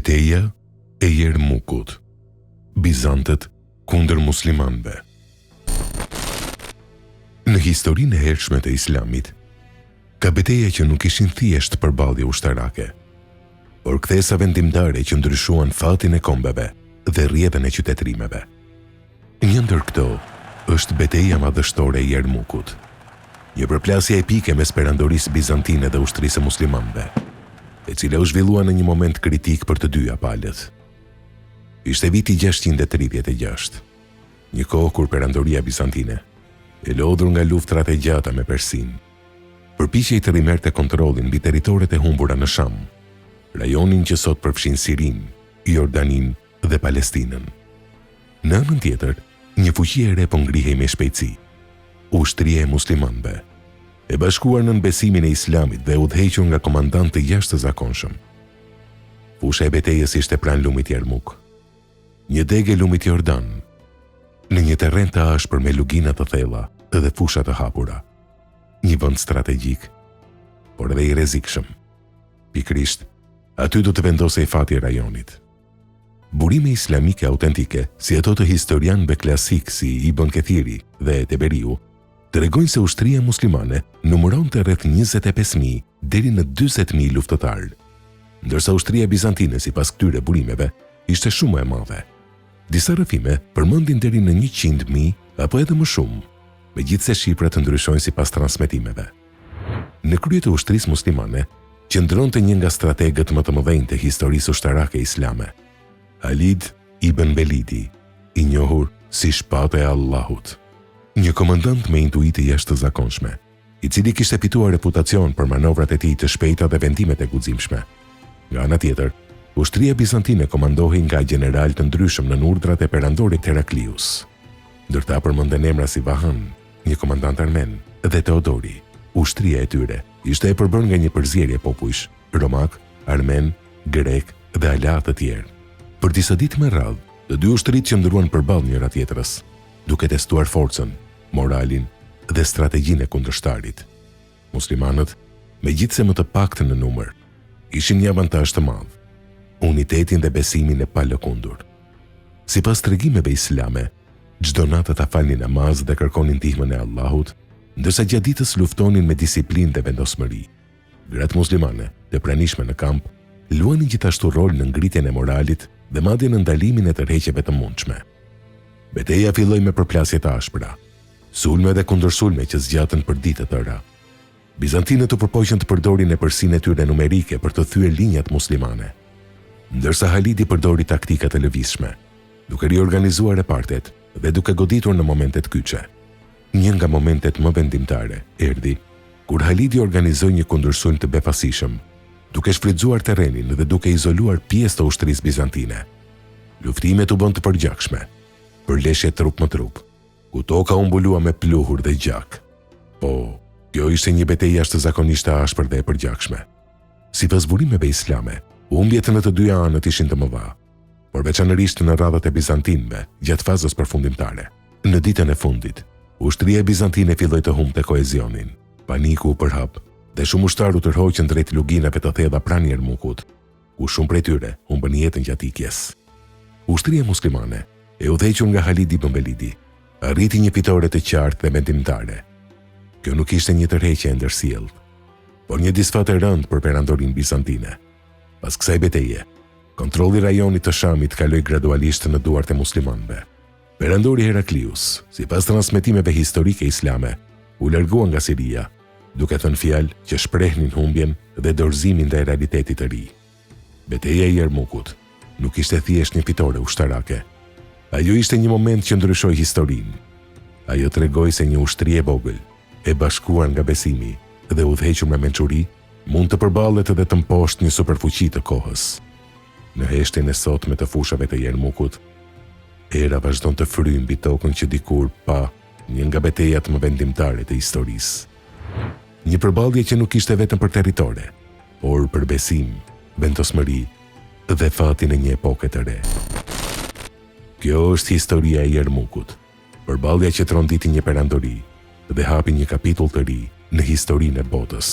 Betejë e Jermukut. Bizantët kundër muslimanëve. Në historinë e hershme të Islamit, ka betejë që nuk ishin thjesht përballje ushtarake, por kthesa vendimtare që ndryshuan fatin e kombeve dhe rrjedhën e qytetërimeve. Një ndër këto është betejë madhështore e Jermukut, një përplasje epike mes perandorisë bizantine dhe ushtrisë së muslimanëve, e cila u zhvillua në një moment kritik për të dyja palët. Ishte viti 636, një kohë kur perandoria bizantine, e lodhur nga luftrat e gjata me Persin, përpiqej të rimerte kontrollin mbi territoret e humbura në Sham, rajonin që sot përfshin Sirinë, Jordanin dhe Palestinën. Në anën tjetër, një fuqi e re po ngrihej me shpejtësi, ushtria e muslimanëve, e bashkuar nën besimin e Islamit dhe udhëhequr nga komandantë të jashtëzakonshëm. Fusha e betejës ishte pranë lumit Jermuk, një degë e lumit Jordan, në një terren të ashpër me lugina të thella dhe fusha të hapura. Një vend strategjik, por edhe i rrezikshëm. Pikërisht, aty do të vendosej fati i rajonit. Burime islamike autentike, si ato të historianëve klasik si Ibn Kathiri dhe Teberiu, tregojnë se ushtria muslimane numëronte rreth 25.000 deri në 40.000 luftëtarë, ndërsa ushtria bizantine sipas këtyre burimeve ishte shumë e madhe. Disa rrëfime përmendin deri në 100.000 apo edhe më shumë, megjithse shifrat ndryshojnë sipas transmetimeve. Në krye të ushtrisë muslimane qëndronte një nga strategët më të mëdhenj të historisë ushtarake islame, Halid ibn Velidi, i njohur si Shpata e Allahut, një komandant me intuitë jashtëzakonshme, i cili kishte fituar reputacion për manovrat e tij të shpejta dhe vendimet e guximshme. Nga ana tjetër, ushtria bizantine komandohej nga gjeneral të ndryshëm në urdhrat e perandorit Heraklius, ndërta përmenden emra si Vahan, një komandant armen, dhe Teodori. Ushtria e tyre ishte e përbërë nga një përzierje popujsh, romak, armen, grek dhe ala të tjerë. Për disa ditë me radhë, të dy ushtrit qëndruan përballë njëra tjetrës, duke testuar forcën, moralin dhe strategjinë e kundërshtarit. Muslimanët, megjithse më të paktën në numër, kishin një avantazh të madh: unitetin dhe besimin e palëkundur. Sipas tregimeve islame, çdo natë ta falnin namaz dhe kërkonin ndihmën e Allahut, ndërsa gjatë ditës luftonin me disiplinë dhe vendosmëri. Gratë muslimane, të pranishme në kamp, luanin gjithashtu rol në ngritjen e moralit dhe madje në ndalimin e tërheqjeve të mundshme. Betejë filloi me përplasje të ashpra, sulme dhe kundërsulme që zgjatën për ditë të tëra. Bizantinët u përpoqën të përdorin epërsinë e tyre numerike për të thyer linjat muslimane, ndërsa Halidi përdori taktika të lëvizshme, duke riorganizuar repartet dhe duke goditur në momentet kyçe. Një nga momentet më vendimtare erdhi kur Halidi organizoi një kundërsulm të befasishëm, duke shfrytzuar terrenin dhe duke izoluar pjesë të ushtrisë bizantine. Luftimet u bën të përgjakshme, përleshje trup më trup, ku toka u mbulua me pluhur dhe gjak. Po, kjo ishte një betejë jashtëzakonisht e ashpër dhe e përgjakshme. Sipas burimeve islame, humbjet në të dyja anët ishin të mëdha, por veçanërisht në radhët e bizantinëve gjatë fazës përfundimtare. Në ditën e fundit, ushtria bizantine filloi të humbte koezionin. Paniku u përhap dhe shumë ushtarë u tërhoqën drejt luginave të thella pranë Jermukut, ku shumë prej tyre humbën jetën gjatë ikjes. Ushtria muslimane, e udhëhequr nga Halid ibn Velidi, arriti një fitore të qartë dhe vendimtare. Kjo nuk ishte një tërheqje e ndërsjellë, por një disfat e rëndë për perandorinë bizantine. Pas kësaj betejë, kontrolli i rajonit të Shamit kaloi gradualisht në duart e muslimanëve. Perandori Heraklius, sipas transmetimeve historike islame, u largua nga Siria, duke thënë fjalë që shprehnin humbjen dhe dorëzimin ndaj realitetit të ri. Betejë e Jermukut nuk ishte thjesht një fitore ushtarake. Ajo ishte një moment që ndryshoi historinë. Ajo tregoi se një ushtri e vogël, e bashkuar nga besimi dhe udhëhequr me mençuri, mund të përballet edhe të mposhtë një superfuqi të kohës. Në heshtjen e sotme të fushave të Jermukut, era vazhdon të fryjë mbi tokën që dikur pa një nga betejat më vendimtare të historisë. Një përballje që nuk ishte vetëm për territore, por për besim, vendosmëri dhe fatin e një epoke të re. Kjo është historia e Jermukut, përballja që tronditi një perandori dhe hapi një kapitull të ri në historinë e botës.